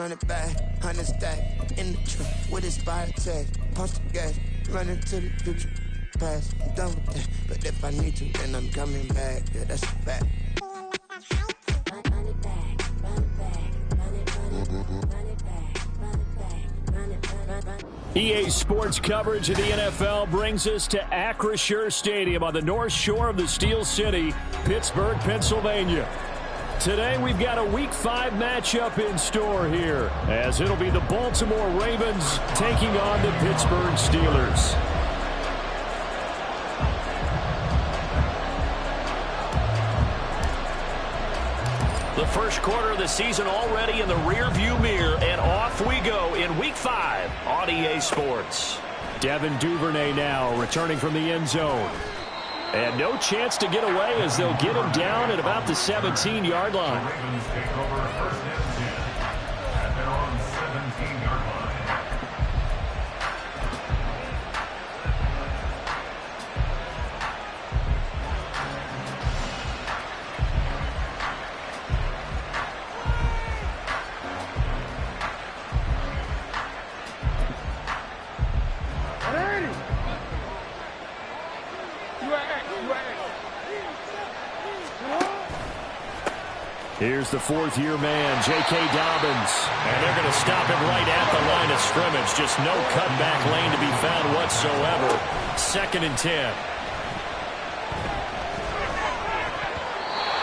run it back, 100 stack, in the truck with his fire tag, punch the gas, run into the future, past, I'm done with that, but if I need to, then I'm coming back, yeah, that's a fact. EA Sports coverage of the NFL brings us to Acrisure Stadium on the north shore of the Steel City, Pittsburgh, Pennsylvania. Today we've got a Week 5 matchup in store here, as it'll be the Baltimore Ravens taking on the Pittsburgh Steelers. The first quarter of the season already in the rearview mirror, and off we go in Week 5 on EA Sports. Devin Duvernay now returning from the end zone. And no chance to get away as they'll get him down at about the 17-yard line. Ravens take over first and 10 at their own 17-yard line. Here's the fourth-year man, J.K. Dobbins. And they're going to stop him right at the line of scrimmage. Just no cutback lane to be found whatsoever. 2nd and 10.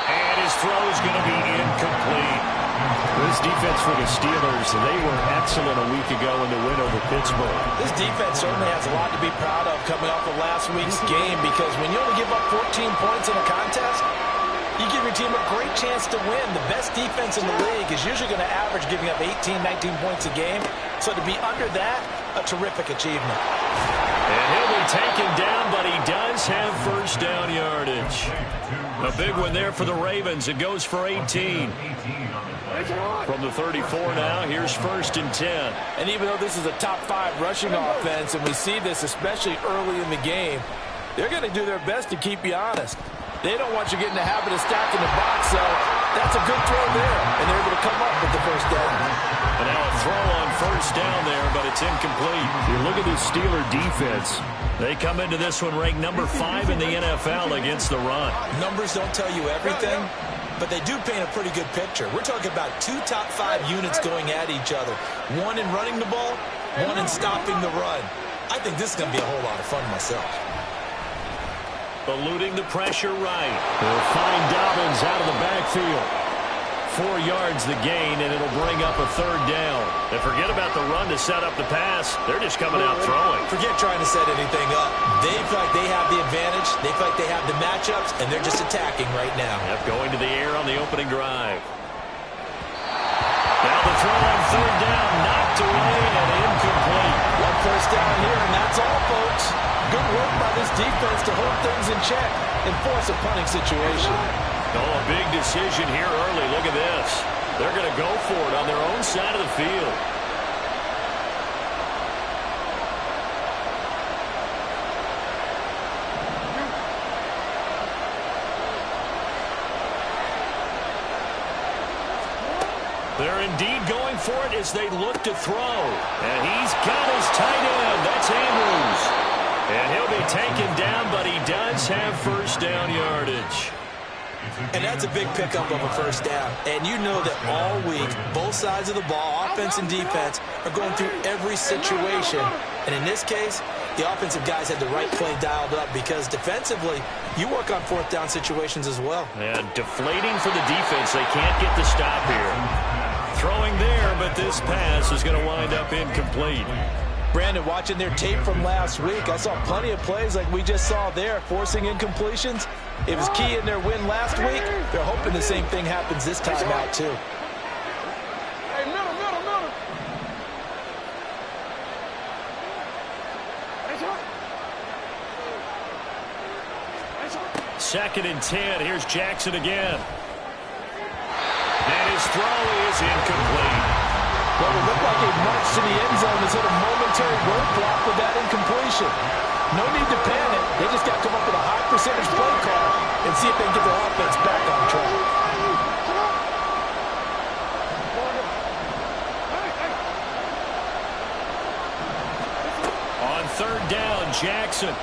And his throw is going to be incomplete. This defense for the Steelers, they were excellent a week ago in the win over Pittsburgh. This defense certainly has a lot to be proud of coming off of last week's game, because when you only give up 14 points in a contest, you give your team a great chance to win. The best defense in the league is usually going to average giving up 18, 19 points a game. So to be under that, a terrific achievement. And he'll be taken down, but he does have first down yardage. A big one there for the Ravens. It goes for 18. From the 34 now, here's 1st and 10. And even though this is a top 5 rushing offense, and we see this especially early in the game, they're going to do their best to keep you honest. They don't want you getting the habit of stacking the box, so that's a good throw there, and they're able to come up with the first down. And now a throw on first down there, but it's incomplete. You look at this Steeler defense. They come into this one ranked number 5 in the NFL against the run. Numbers don't tell you everything, but they do paint a pretty good picture. We're talking about 2 top 5 units going at each other. One in running the ball, one in stopping the run. I think this is going to be a whole lot of fun myself. Eluding the pressure right. They'll find Dobbins out of the backfield. 4 yards the gain, and it'll bring up a 3rd down. And forget about the run to set up the pass. They're just coming out throwing. Forget trying to set anything up. They feel like they have the advantage. They feel like they have the matchups, and they're just attacking right now. Yep, going to the air on the opening drive. Now the throw on 3rd down, knocked away and incomplete. One first down here, and that's all, folks. Good work by this defense to hold things in check and force a punting situation. Oh, a big decision here early. Look at this. They're going to go for it on their own side of the field. They're indeed going for it as they look to throw. And he's got his tight end. That's Andrews. And he'll be taken down, but he does have first down yardage. And that's a big pickup of a first down. And you know that all week, both sides of the ball, offense and defense, are going through every situation. And in this case, the offensive guys had the right play dialed up, because defensively, you work on 4th down situations as well. And deflating for the defense. They can't get the stop here. Throwing there, but this pass is going to wind up incomplete. Brandon, watching their tape from last week, I saw plenty of plays like we just saw there, forcing incompletions. It was key in their win last week. They're hoping the same thing happens this time out, too. Hey, middle. 2nd and 10. Here's Jackson again. And his throw is incomplete. Well, it looked like he marched to the end zone as hit a momentary roadblock with that incompletion. No need to panic. They just got to come up with a high percentage play call and see if they can get their offense back on track. Jackson.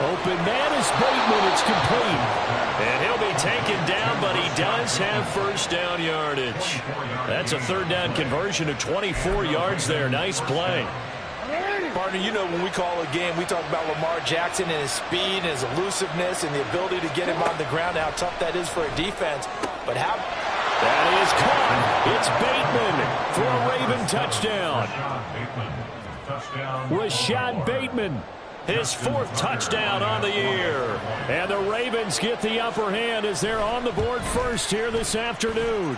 Open man is Bateman. It's complete. And he'll be taken down, but he does have first down yardage. That's a third down conversion of 24 yards there. Nice play. Partner, you know when we call a game, we talk about Lamar Jackson and his speed and his elusiveness and the ability to get him on the ground, how tough that is for a defense. But how... That is caught. It's Bateman for a Raven touchdown. Rashad Bateman, his fourth touchdown on the year. And the Ravens get the upper hand as they're on the board first here this afternoon.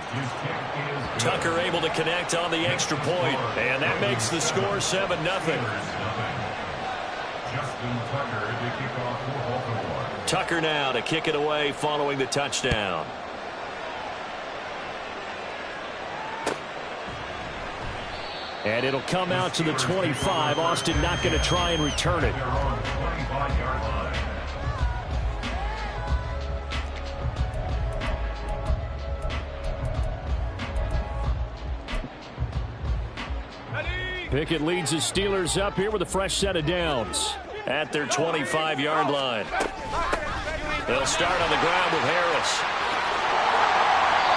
Tucker able to connect on the extra point, and that makes the score 7-0. Tucker now to kick it away following the touchdown. And it'll come out to the 25. Austin not going to try and return it. Pickett leads his Steelers up here with a fresh set of downs at their 25-yard line. They'll start on the ground with Harris.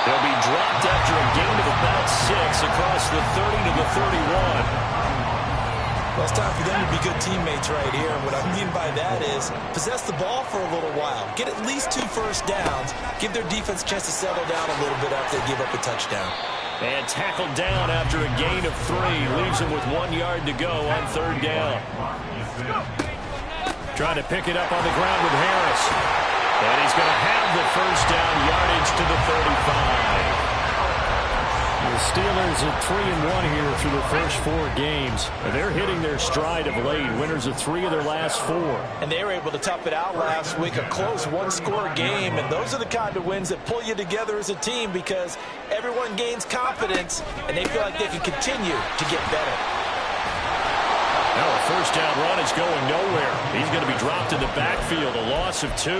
They'll be dropped after a gain of about 6 across the 30 to the 31. Well, it's time for them to be good teammates right here. And what I mean by that is possess the ball for a little while. Get at least 2 first downs. Give their defense a chance to settle down a little bit after they give up a touchdown. And tackled down after a gain of 3. Leaves him with 1 yard to go on third down. Trying to pick it up on the ground with Harris. And he's going to have the first down yardage to the 35. The Steelers at 3-1 here through the first 4 games. And they're hitting their stride of late. Winners of 3 of their last 4. And they were able to tough it out last week. A close one-score game. And those are the kind of wins that pull you together as a team because everyone gains confidence and they feel like they can continue to get better. Now a first down run is going nowhere. He's going to be dropped in the backfield, a loss of 2.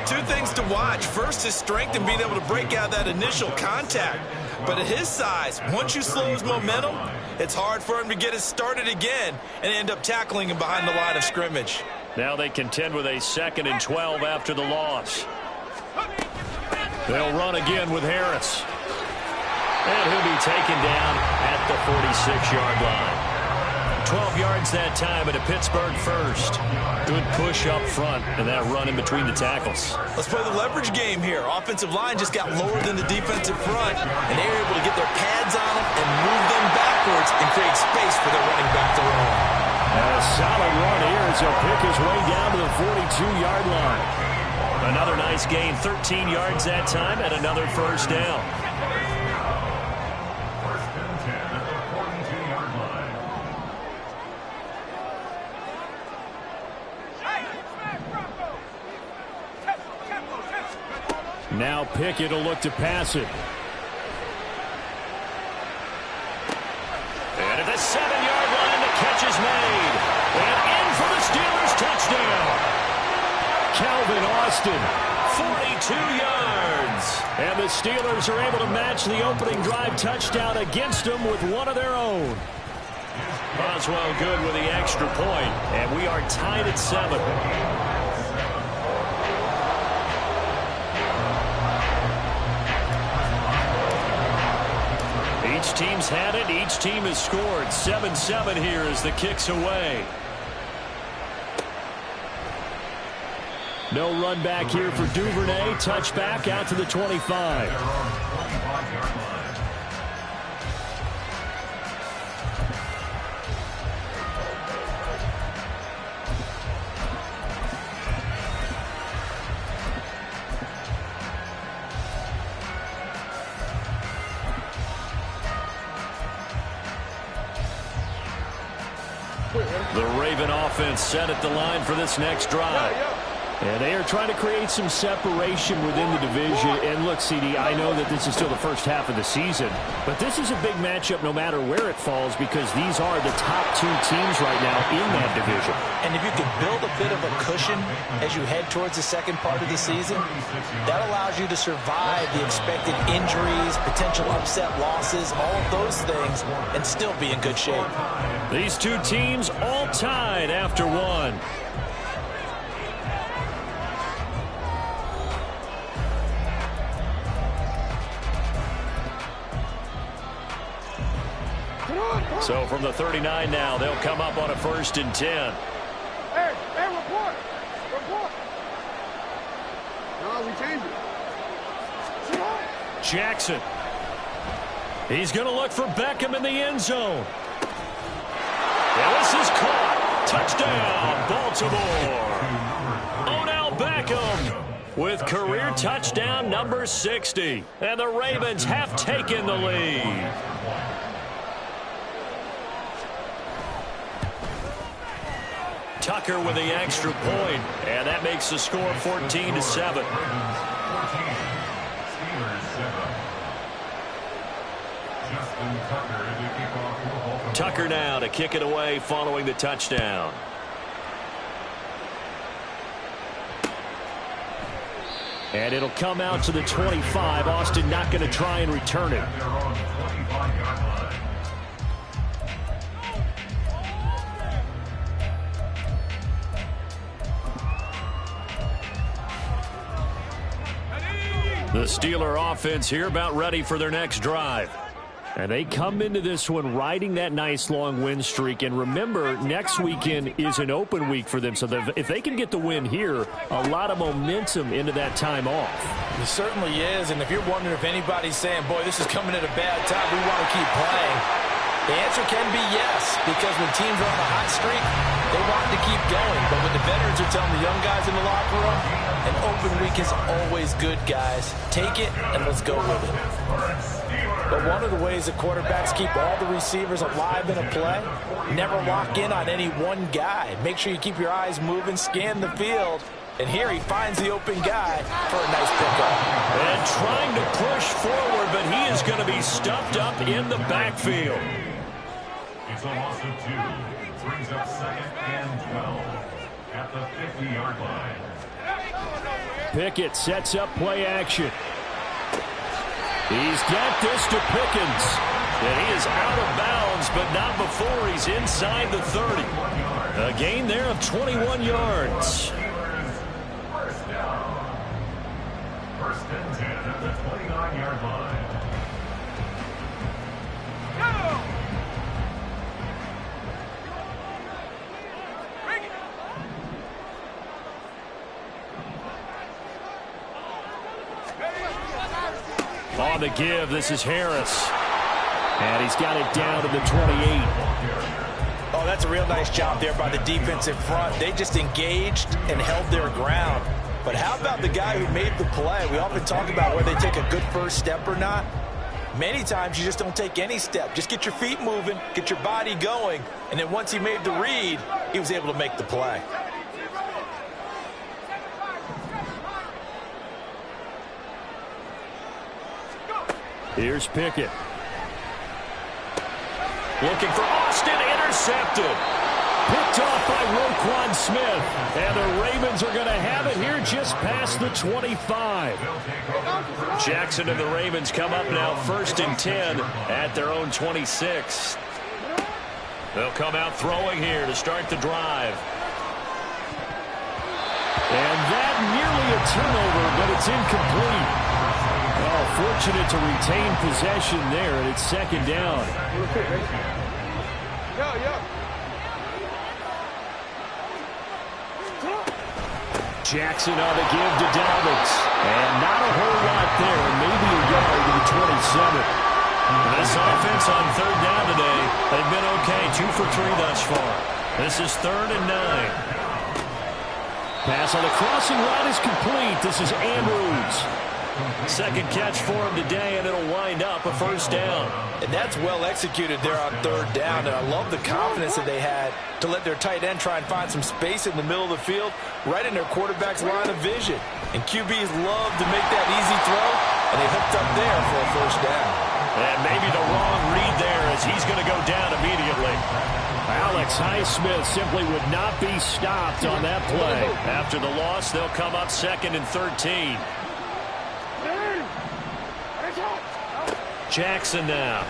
2 things to watch. First, his strength and being able to break out that initial contact. But at his size, once you slow his momentum, it's hard for him to get it started again and end up tackling him behind the line of scrimmage. Now they contend with a 2nd and 12 after the loss. They'll run again with Harris. And he'll be taken down at the 46-yard line. 12 yards that time, and a Pittsburgh first. Good push up front, and that run in between the tackles. Let's play the leverage game here. Offensive line just got lower than the defensive front, and they were able to get their pads on them and move them backwards and create space for their running back to run. A solid run here as he'll pick his way down to the 42-yard line. Another nice gain, 13 yards that time, and another first down. Now Pickett will look to pass it. And at the 7-yard line, the catch is made. And in for the Steelers touchdown. Calvin Austin, 42 yards. And the Steelers are able to match the opening drive touchdown against them with one of their own. Boswell good with the extra point, and we are tied at 7. Each team's had it. Each team has scored. 7-7 here as the kick's away. No run back here for Duvernay. Touchback out to the 25. The Raven offense set at the line for this next drive. And they are trying to create some separation within the division. And look, CD, I know that this is still the first half of the season, but this is a big matchup no matter where it falls because these are the top 2 teams right now in that division. And if you can build a bit of a cushion as you head towards the second part of the season, that allows you to survive the expected injuries, potential upset losses, all of those things, and still be in good shape. These two teams all tied after one. So from the 39 now, they'll come up on a 1st and 10. Hey, report. Report. No, we changed it. Jackson. He's going to look for Beckham in the end zone. And this is caught. Touchdown, Baltimore. Odell Beckham with career touchdown number 60. And the Ravens have taken the lead. Tucker with the extra point, and that makes the score 14-7. Tucker now to kick it away following the touchdown. And it'll come out to the 25. Austin not going to try and return it. The Steeler offense here about ready for their next drive. And they come into this one riding that nice long win streak. And remember, next weekend is an open week for them. So if they can get the win here, a lot of momentum into that time off. It certainly is. And if you're wondering if anybody's saying, boy, this is coming at a bad time, we want to keep playing, the answer can be yes, because when teams are on a hot streak, they want to keep going. But when the veterans are telling the young guys in the locker room, an open week is always good, guys. Take it and let's go with it. But one of the ways that quarterbacks keep all the receivers alive in a play, never lock in on any one guy. Make sure you keep your eyes moving, scan the field. And here he finds the open guy for a nice pickup. And trying to push forward, but he is going to be stuffed up in the backfield. It's a loss of 2. Brings up 2nd and 12 at the 50-yard line. Pickett sets up play action. He's got this to Pickens. And he is out of bounds, but not before he's inside the 30. A gain there of 21 yards. First down. 1st and 10 at the 29-yard line. On the give, this is Harris. And he's got it down to the 28. Oh, that's a real nice job there by the defensive front. They just engaged and held their ground. But how about the guy who made the play? We often talk about whether they take a good first step or not. Many times you just don't take any step. Just get your feet moving, get your body going, and then once he made the read, he was able to make the play. Here's Pickett. Looking for Austin, intercepted. Picked off by Roquan Smith. And the Ravens are going to have it here just past the 25. Jackson and the Ravens come up now 1st and 10 at their own 26. They'll come out throwing here to start the drive. And that nearly a turnover, but it's incomplete. Oh, fortunate to retain possession there, and it's 2nd down. Jackson on the give to Dobbins. And not a whole lot there, maybe a yard to the 27. This offense on 3rd down today, they've been okay, 2 for 3 thus far. This is 3rd and 9. Pass on the crossing route is complete. This is Andrews. 2nd catch for him today, and it'll wind up a 1st down. And that's well executed there on 3rd down, and I love the confidence that they had to let their tight end try and find some space in the middle of the field, right in their quarterback's line of vision. And QBs love to make that easy throw, and they hooked up there for a 1st down. And maybe the wrong read there as he's going to go down immediately. Alex Highsmith simply would not be stopped on that play. After the loss, they'll come up 2nd and 13. Jackson now.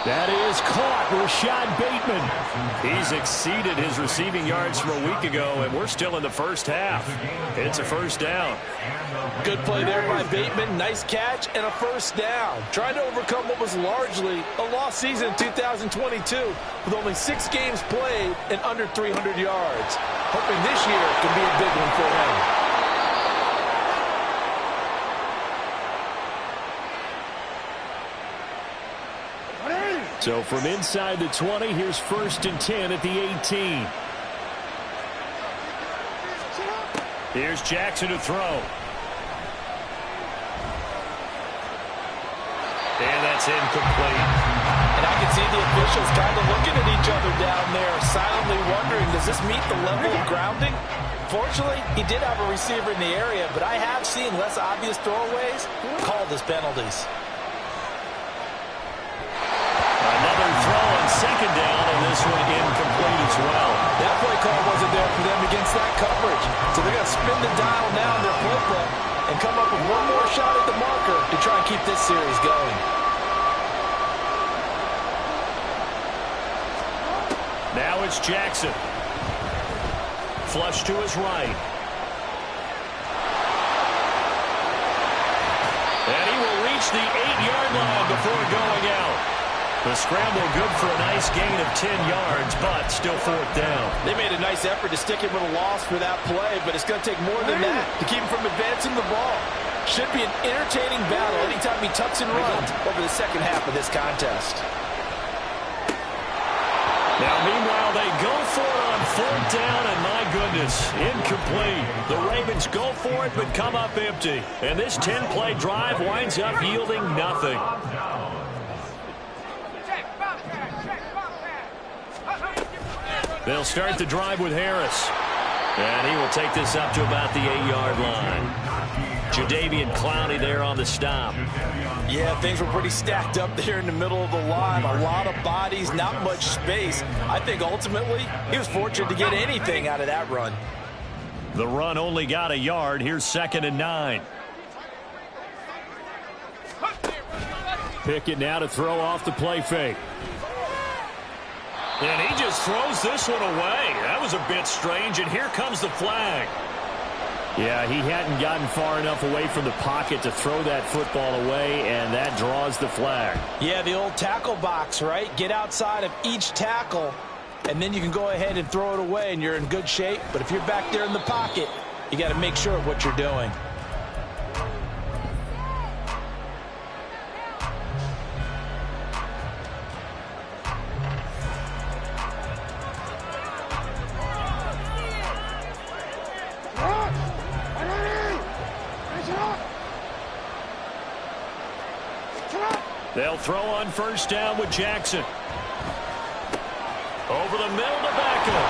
That is caught. Rashad Bateman. He's exceeded his receiving yards from a week ago, and we're still in the first half. It's a first down. Good play there by Bateman. Nice catch and a first down. Trying to overcome what was largely a lost season in 2022 with only 6 games played and under 300 yards. Hoping this year can be a big one for him. So from inside the 20, here's 1st and 10 at the 18. Here's Jackson to throw. And that's incomplete. And I can see the officials kind of looking at each other down there, silently wondering, does this meet the level of grounding? Fortunately, he did have a receiver in the area, but I have seen less obvious throwaways called as penalties. Another throw on 2nd down, and this one incomplete as well. That play call wasn't there for them against that coverage. So they're going to spin the dial now in their playbook and come up with one more shot at the marker to try and keep this series going. Now it's Jackson. Flush to his right. And he will reach the 8-yard line before going out. The scramble good for a nice gain of 10 yards, but still 4th down. They made a nice effort to stick him with a loss for that play, but it's going to take more than that to keep him from advancing the ball. Should be an entertaining battle anytime he tucks and runs over the second half of this contest. Now, meanwhile, they go for it on 4th down, and my goodness, incomplete. The Ravens go for it, but come up empty. And this 10-play drive winds up yielding nothing. They'll start the drive with Harris. And he will take this up to about the 8-yard line. Jadeveon Clowney there on the stop. Yeah, things were pretty stacked up there in the middle of the line. A lot of bodies, not much space. I think ultimately he was fortunate to get anything out of that run. The run only got a yard. Here's 2nd and 9. Pickett now to throw off the play fake. And he just throws this one away. That was a bit strange, and here comes the flag. Yeah, he hadn't gotten far enough away from the pocket to throw that football away, and that draws the flag. Yeah, the old tackle box, right? Get outside of each tackle, and then you can go ahead and throw it away, and you're in good shape. But if you're back there in the pocket, you got to make sure of what you're doing. They'll throw on 1st down with Jackson. Over the middle to Beckham.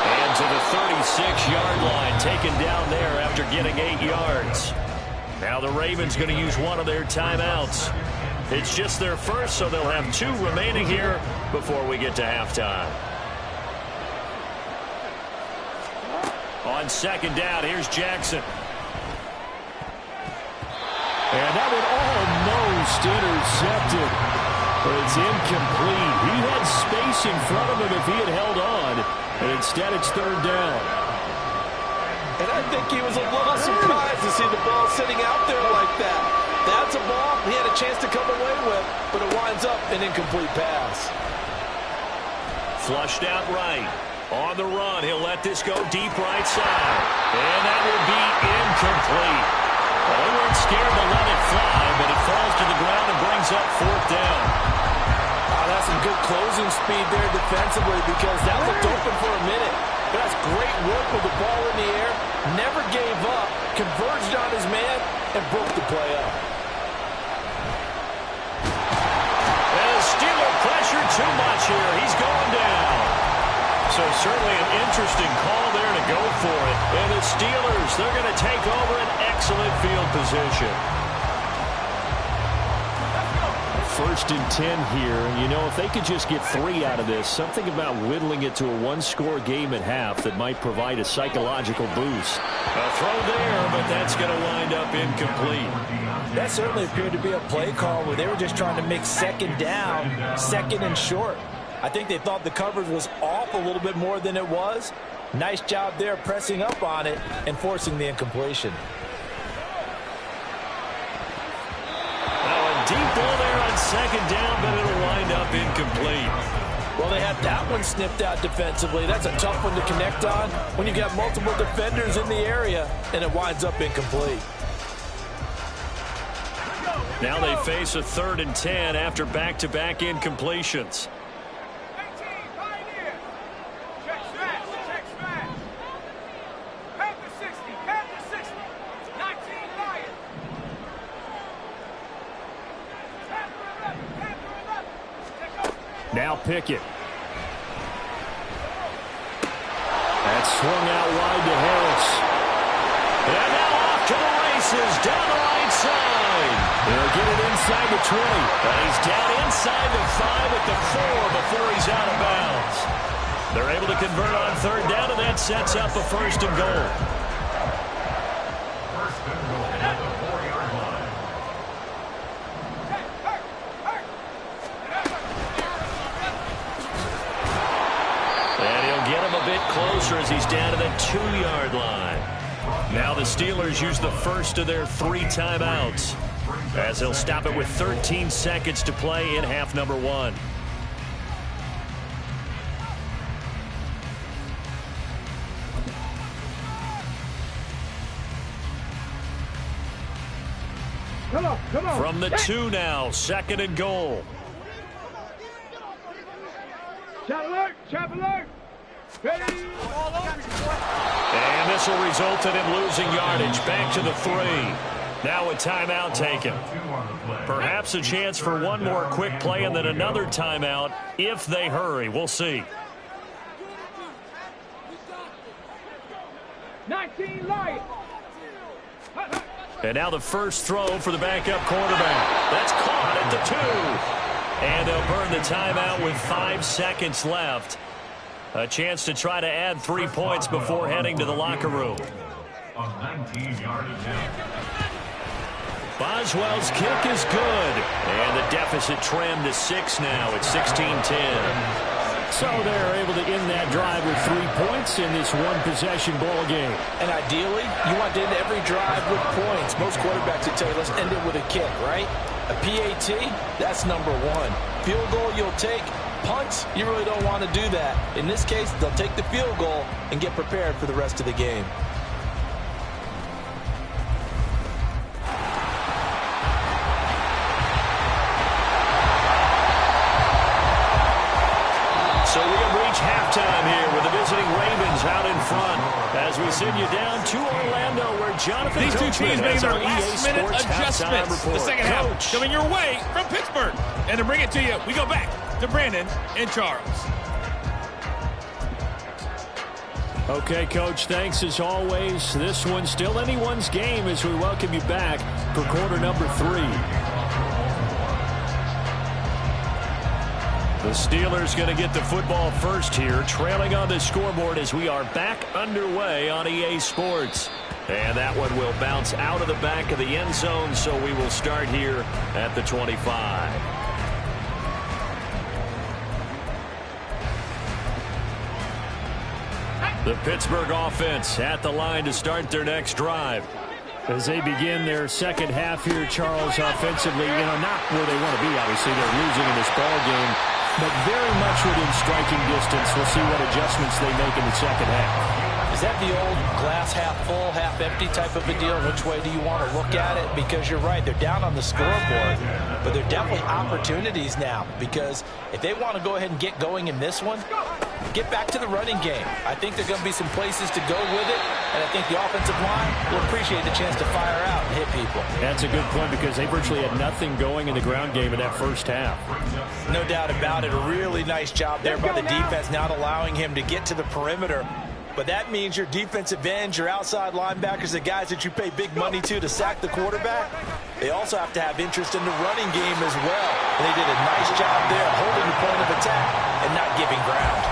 And to the 36-yard line, taken down there after getting 8 yards. Now the Ravens going to use one of their timeouts. It's just their first, so they'll have 2 remaining here before we get to halftime. On 2nd down, here's Jackson. And that one almost intercepted. But it's incomplete. He had space in front of him if he had held on. And instead it's 3rd down. And I think he was a little surprised to see the ball sitting out there like that. That's a ball he had a chance to come away with, but it winds up an incomplete pass. Flushed out right. On the run, he'll let this go deep right side. And that will be incomplete. Well, they weren't scared to let it fly, but it falls to the ground and brings up 4th down. That's some good closing speed there defensively because that looked open for a minute. But that's great work with the ball in the air. Never gave up, converged on his man, and broke the play up. And the Steeler pressure too much here. He's going down. So certainly an interesting call there to go for it. And the Steelers, they're going to take over an excellent field position. 1st and 10 here. You know, if they could just get 3 out of this, something about whittling it to a one-score game at half that might provide a psychological boost. A throw there, but that's going to wind up incomplete. That certainly appeared to be a play call where they were just trying to make 2nd down, 2nd and short. I think they thought the coverage was off a little bit more than it was. Nice job there pressing up on it and forcing the incompletion. Deep ball there on 2nd down, but it'll wind up incomplete. Well, they had that one snipped out defensively. That's a tough one to connect on when you got multiple defenders in the area, and it winds up incomplete. Now they face a 3rd and 10 after back-to-back incompletions. Now Pickett. That's swung out wide to Harris. And now off to the races down the right side. They'll get it inside the 20. And he's down inside the 5 at the 4 before he's out of bounds. They're able to convert on 3rd down, and that sets up a 1st and goal. Closer as he's down to the 2-yard line. Now the Steelers use the first of their 3 timeouts as they'll stop it with 13 seconds to play in half number 1. Come on. From the 2 now, 2nd and goal. Chop alert. And this will result in him losing yardage. Back to the 3. Now a timeout taken. Perhaps a chance for one more quick play and then another timeout if they hurry. We'll see. 19 Lions. And now the first throw for the backup quarterback. That's caught at the 2. And they'll burn the timeout with 5 seconds left. A chance to try to add 3 points before heading to the locker room. A 19-yard attempt. Boswell's kick is good. And the deficit trimmed to 6 now at 16-10. So they're able to end that drive with 3 points in this one-possession ball game. And ideally, you want to end every drive with points. Most quarterbacks would tell you, let's end it with a kick, right? A PAT, that's number 1. Field goal you'll take. Punts, you really don't want to do that. In this case, they'll take the field goal and get prepared for the rest of the game. So we have reached halftime here with the visiting Ravens out in front as we send you down to Orlando where Jonathan These two teams making their last-minute adjustments. The second half coming your way from Pittsburgh. And to bring it to you, we go back to Brandon and Charles. Okay, Coach, thanks as always. This one's still anyone's game as we welcome you back for quarter number 3. The Steelers going to get the football first here, trailing on the scoreboard as we are back underway on EA Sports. And that one will bounce out of the back of the end zone, so we will start here at the 25. The Pittsburgh offense at the line to start their next drive. As they begin their second half here, Charles, offensively, not where they want to be, obviously. They're losing in this ball game, but very much within striking distance. We'll see what adjustments they make in the second half. Is that the old glass half full, half empty type of a deal? Which way do you want to look at it? Because you're right, they're down on the scoreboard, but they're definitely opportunities now because if they want to go ahead and get going in this one, get back to the running game. I think there are going to be some places to go with it, and I think the offensive line will appreciate the chance to fire out and hit people. That's a good point because they virtually had nothing going in the ground game in that first half. No doubt about it. A really nice job there by the defense, not allowing him to get to the perimeter. But that means your defensive ends, your outside linebackers, the guys that you pay big money to sack the quarterback, they also have to have interest in the running game as well. And they did a nice job there holding the point of attack and not giving ground.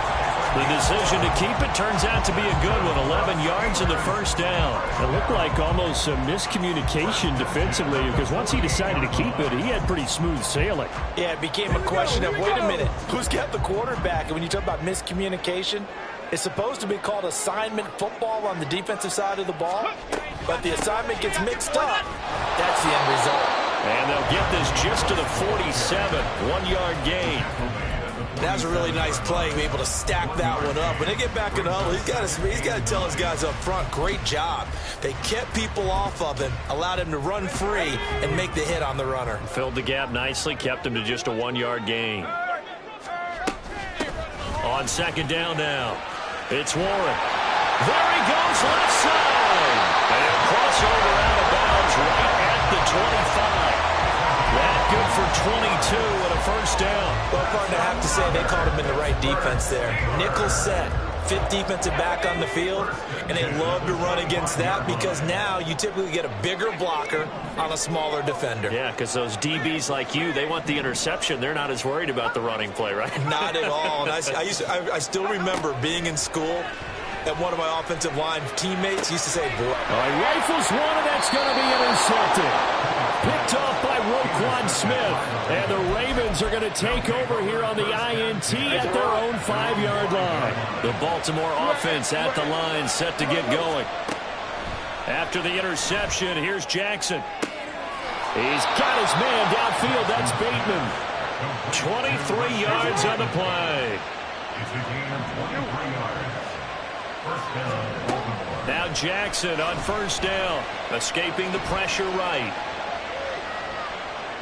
The decision to keep it turns out to be a good one. 11 yards in the first down. It looked like almost some miscommunication defensively because once he decided to keep it, he had pretty smooth sailing. Yeah, it became a question of, wait a minute, who's got the quarterback? And when you talk about miscommunication, it's supposed to be called assignment football on the defensive side of the ball. But the assignment gets mixed up. That's the end result. And they'll get this just to the 47. 1-yard gain. That was a really nice play, be able to stack that one up. When they get back in the huddle, he's got to tell his guys up front, great job. They kept people off of him, allowed him to run free, and make the hit on the runner. Filled the gap nicely, kept him to just a 1-yard gain. On second down now, it's Warren. There he goes, left side. And a crossover out of bounds right at the 25. That good for 22 and a first down. Well, partner, I have to say they called him in the right defense there. Nickel set, fifth defensive back on the field, and they love to run against that because now you typically get a bigger blocker on a smaller defender. Yeah, because those DBs like you, they want the interception. They're not as worried about the running play, right? Not at all. And I still remember being in school, and one of my offensive line teammates used to say, boy. All right, rifles one, and that's going to be intercepted. Picked off by Roquan Smith. And the Ravens are going to take over here on the INT at their own 5-yard line. The Baltimore offense at the line, set to get going. After the interception, here's Jackson. He's got his man downfield. That's Bateman. 23 yards on the play. It's a gain of 23 yards. First down, Baltimore. Now Jackson on first down, escaping the pressure right.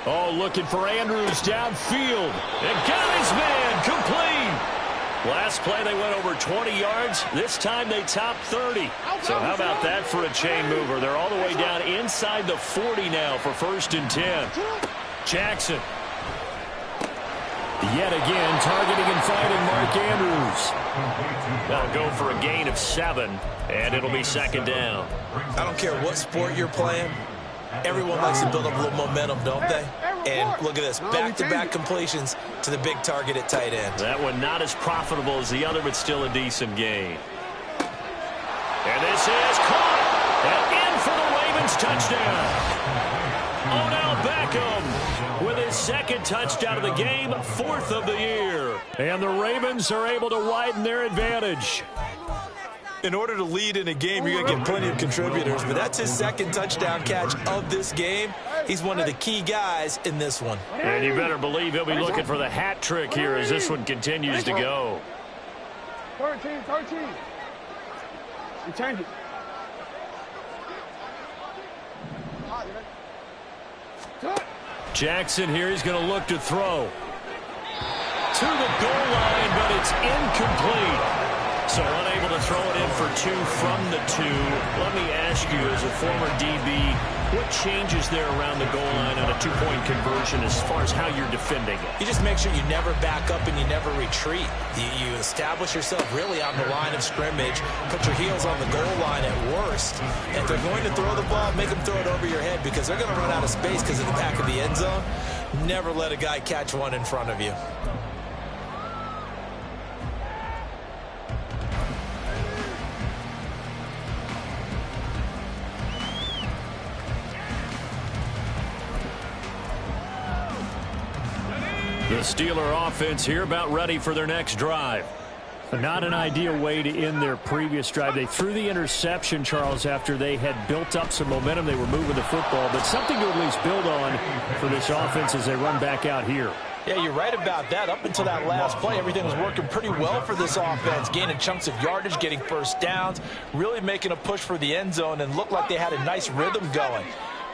Oh, looking for Andrews downfield. And got his man complete. Last play they went over 20 yards. This time they topped 30. So how about that for a chain mover? They're all the way down inside the 40 now for 1st and 10. Jackson. Yet again, targeting and fighting Mark Andrews. They'll go for a gain of 7, and it'll be 2nd down. I don't care what sport you're playing. Everyone likes to build up a little momentum, don't they? And look at this, back-to-back completions to the big target at tight end. That one not as profitable as the other, but still a decent gain. And this is caught. And in for the Ravens touchdown. Odell Beckham with his 2nd touchdown of the game, 4th of the year. And the Ravens are able to widen their advantage. In order to lead in a game, you're going to get plenty of contributors, but that's his 2nd touchdown catch of this game. He's one of the key guys in this one. And you better believe he'll be looking for the hat trick here as this one continues to go. 13. You change it. Jackson here, he's going to look to throw. To the goal line, but it's incomplete. So unable to throw it in for 2 from the 2. Let me ask you, as a former DB, what changes there around the goal line on a 2-point conversion as far as how you're defending it? You just make sure you never back up and you never retreat. You establish yourself really on the line of scrimmage, put your heels on the goal line at worst. And if they're going to throw the ball, make them throw it over your head because they're going to run out of space because of the back of the end zone. Never let a guy catch one in front of you. The Steeler offense here about ready for their next drive. Not an ideal way to end their previous drive. They threw the interception, Charles, after they had built up some momentum. They were moving the football, but something to at least build on for this offense as they run back out here. Yeah, you're right about that. Up until that last play, everything was working pretty well for this offense, gaining chunks of yardage, getting first downs, really making a push for the end zone, and looked like they had a nice rhythm going.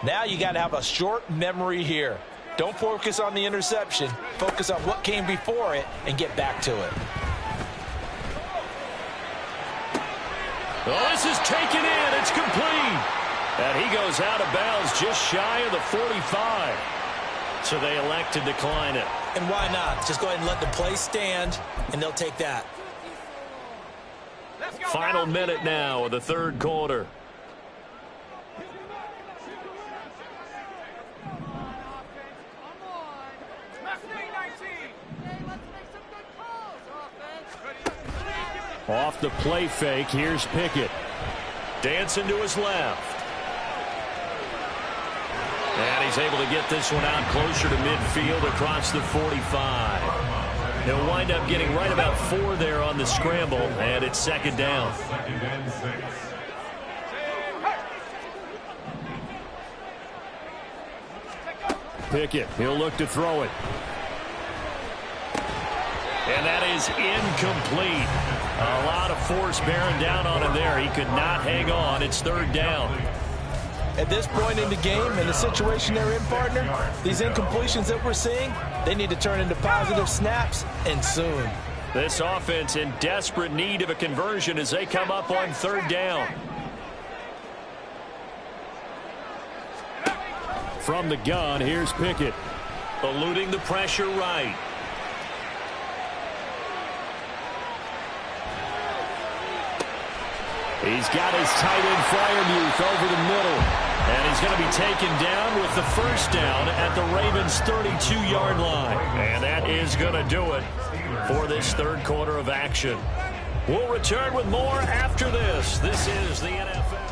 Now you got to have a short memory here. Don't focus on the interception. Focus on what came before it and get back to it. Oh, this is taken in. It's complete. And he goes out of bounds just shy of the 45. So they elect to decline it. And why not? Just go ahead and let the play stand, and they'll take that. Final minute now of the third quarter. Off the play fake, here's Pickett. Dancing to his left. And he's able to get this one out closer to midfield across the 45. He'll wind up getting right about 4 there on the scramble, and it's second down. Pickett, he'll look to throw it. And that is incomplete. A lot of force bearing down on him there. He could not hang on. It's third down. At this point in the game, in the situation they're in, partner, these incompletions that we're seeing, they need to turn into positive snaps, and soon. This offense in desperate need of a conversion as they come up on third down. From the gun, here's Pickett. Eluding the pressure right. He's got his tight end Freiermuth over the middle. And he's going to be taken down with the first down at the Ravens' 32-yard line. And that is going to do it for this third quarter of action. We'll return with more after this. This is the NFL.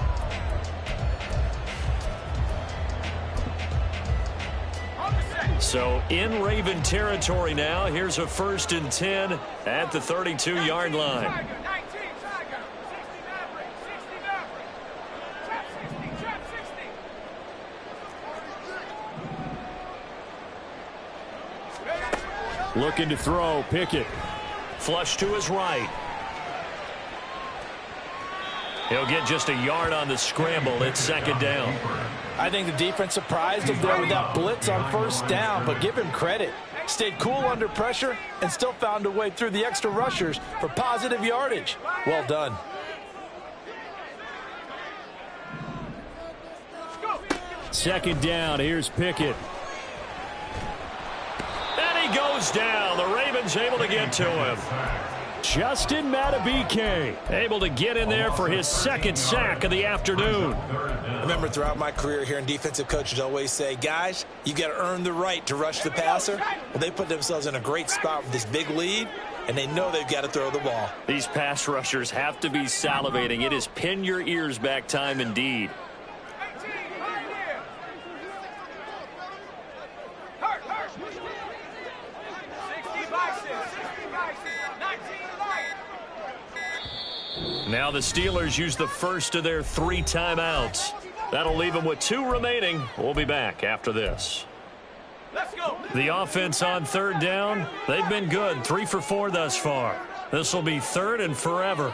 So in Raven territory now. Here's a 1st and 10 at the 32-yard line. Looking to throw, Pickett. Flush to his right. He'll get just a yard on the scramble. It's second down. I think the defense surprised him there with that blitz on first down, but give him credit. Stayed cool under pressure and still found a way through the extra rushers for positive yardage. Well done. Second down, here's Pickett. And he goes down. The Ravens able to get to him. Justin Matabike able to get in there for his second sack of the afternoon. I remember throughout my career here in defensive coaches always say, guys, you got to earn the right to rush the passer. Well, they put themselves in a great spot with this big lead, and they know they've got to throw the ball. These pass rushers have to be salivating. It is pin your ears back time indeed. Now the Steelers use the first of their 3 timeouts. That'll leave them with 2 remaining. We'll be back after this. Let's go. The offense on third down, they've been good. 3 for 4 thus far. This will be third and forever.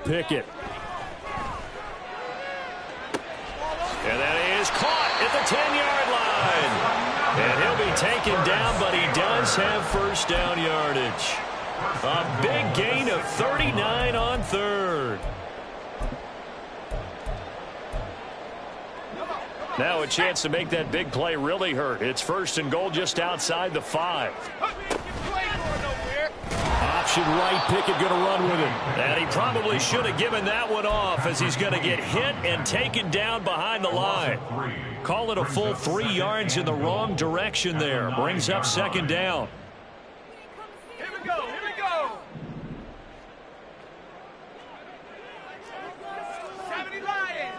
Pickett. And that is caught at the 10-yard line. And he'll be taken down, but he does have first down yardage. A big gain of 39 on third. Now a chance to make that big play really hurt. It's 1st and goal just outside the 5. Option right, Pickett going to run with it. And he probably should have given that one off as he's going to get hit and taken down behind the line. Call it a full 3 yards in the wrong direction there. Brings up second down. Here we go, here we go. 70 Lions.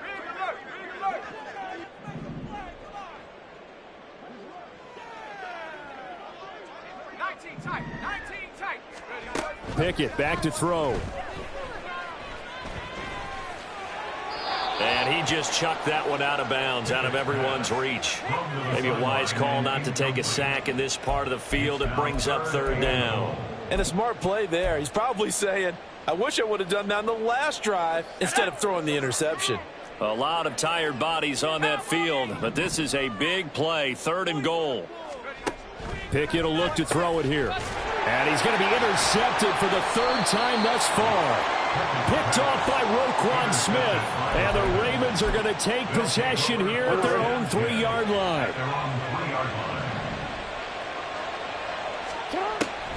Big alert, big alert. Pickett back to throw. And he just chucked that one out of bounds, out of everyone's reach. Maybe a wise call not to take a sack in this part of the field. It brings up third down. And a smart play there. He's probably saying, I wish I would have done that on the last drive instead of throwing the interception. A lot of tired bodies on that field, but this is a big play, 3rd and goal. Pickett will look to throw it here. And he's going to be intercepted for the third time thus far. Picked off by Roquan Smith. And the Ravens are going to take possession here at their own 3-yard line.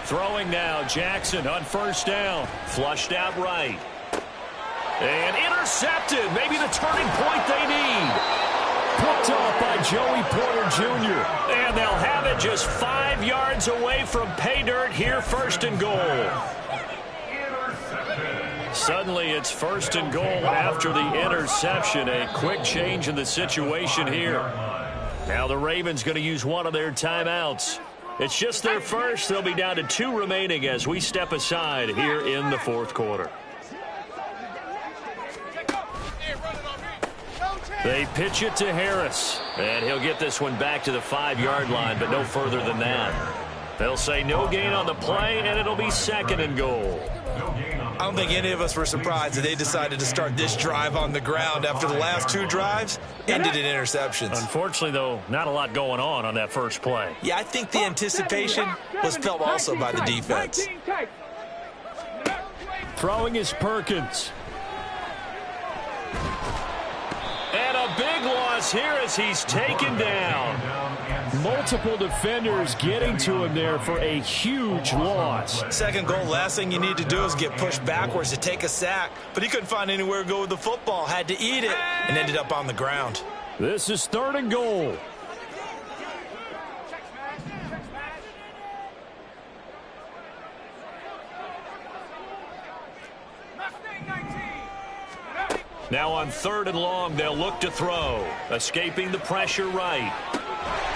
Throwing now, Jackson on first down. Flushed out right. And intercepted. Maybe the turning point they need. Picked off by Joey Porter Jr. And they'll have it just 5 yards away from pay dirt here, first and goal. Suddenly it's first and goal after the interception. A quick change in the situation here. Now the Ravens going to use one of their timeouts. It's just their first. They'll be down to 2 remaining as we step aside here in the fourth quarter. They pitch it to Harris, and he'll get this one back to the 5-yard line, but no further than that. They'll say no gain on the play, and it'll be second and goal. I don't think any of us were surprised that they decided to start this drive on the ground after the last 2 drives ended in interceptions. Unfortunately, though, not a lot going on that first play. Yeah, I think the anticipation was felt also by the defense. Throwing is Perkins. And a big loss here as he's taken down. Multiple defenders getting to him there for a huge loss. Second goal, last thing you need to do is get pushed backwards to take a sack. But he couldn't find anywhere to go with the football. Had to eat it and ended up on the ground. This is third and goal. Now on third and long, they'll look to throw. Escaping the pressure right.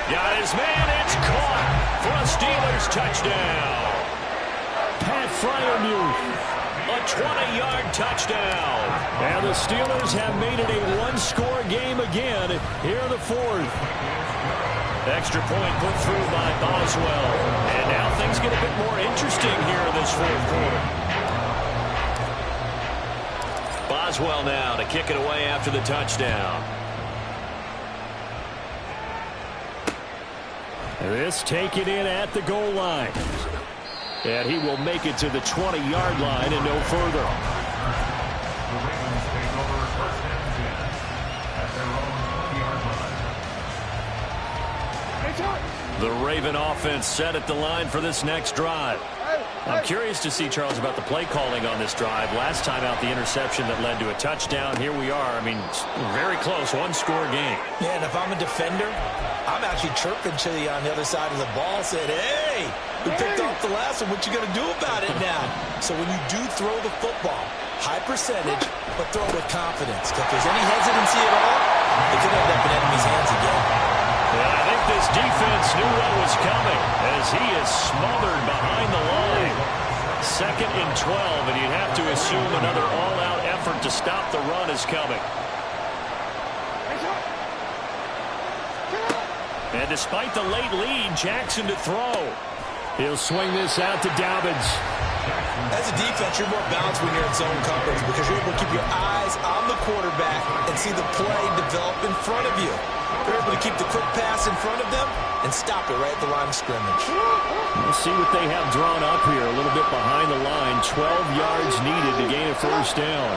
Got his man, it's caught for a Steelers touchdown. Pat Freiermuth, a 20-yard touchdown. And the Steelers have made it a 1-score game again here in the fourth. Extra point put through by Boswell. And now things get a bit more interesting here in this fourth quarter. Boswell now to kick it away after the touchdown. This taken in at the goal line. And he will make it to the 20-yard line and no further. The Ravens take over first and 10 at their own 20-yard line. The Raven offense set at the line for this next drive. I'm curious to see, Charles, about the play calling on this drive. Last time out, the interception that led to a touchdown. Here we are. I mean, very close, 1-score game. Yeah, and if I'm a defender, I'm actually chirping to you on the other side of the ball, saying, hey, we picked off the last one. What you going to do about it now? So when you do throw the football, high percentage, but throw it with confidence. If there's any hesitancy at all, it could end up in enemy's hands again. And I think this defense knew what was coming as he is smothered behind the line. Second and 12, and you'd have to assume another all-out effort to stop the run is coming. And despite the late lead, Jackson to throw. He'll swing this out to Dobbins. As a defense, you're more balanced when you're in zone coverage because you're able to keep your eyes on the quarterback and see the play develop in front of you. You're able to keep the quick pass in front of them and stop it right at the line of scrimmage. Let's see what they have drawn up here. A little bit behind the line. 12 yards needed to gain a first down.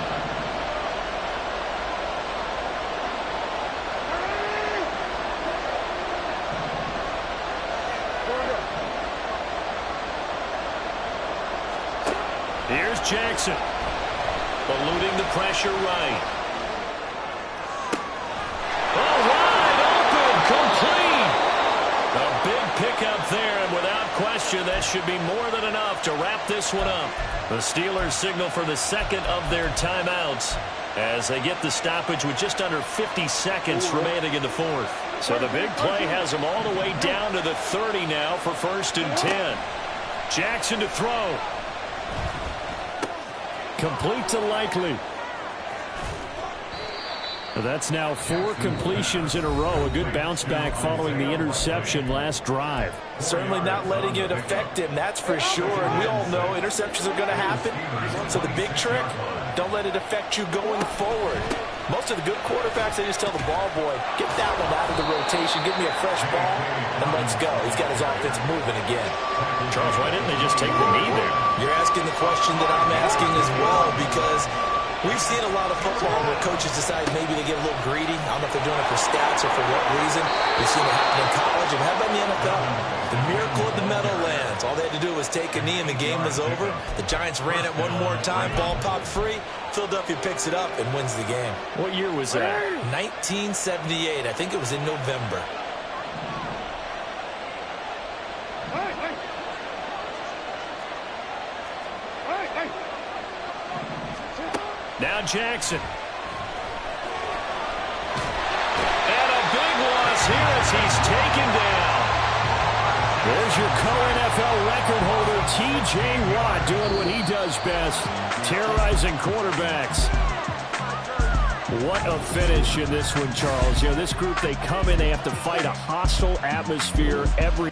Here's Jackson. Eluding the pressure right. Oh, wide open. Complete. A big pickup there, and without question, that should be more than enough to wrap this one up. The Steelers signal for the second of their timeouts as they get the stoppage with just under 50 seconds remaining in the fourth. So the big play has them all the way down to the 30 now for first and 10. Jackson to throw. Complete to Likely. That's now 4 completions in a row. A good bounce back following the interception last drive. Certainly not letting it affect him, that's for sure. And we all know interceptions are going to happen. So the big trick, don't let it affect you going forward. Most of the good quarterbacks, they just tell the ball boy, get that one out of the rotation, give me a fresh ball, and let's go. He's got his offense moving again. Charles, why didn't they just take the knee there? You're asking the question that I'm asking as well, because we've seen a lot of football where coaches decide maybe they get a little greedy. I don't know if they're doing it for stats or for what reason. We've seen it happen in college, and how about in the NFL? The miracle of the Meadowlands. All they had to do was take a knee, and the game was over. The Giants ran it one more time. Ball popped free. Philadelphia picks it up and wins the game. What year was that? 1978. I think it was in November. Now Jackson. And a big loss here as he's taken down. There's your co-NFL record holder, T.J. Watt, doing what he does best, terrorizing quarterbacks. What a finish in this one, Charles. You know, this group, they come in, they have to fight a hostile atmosphere every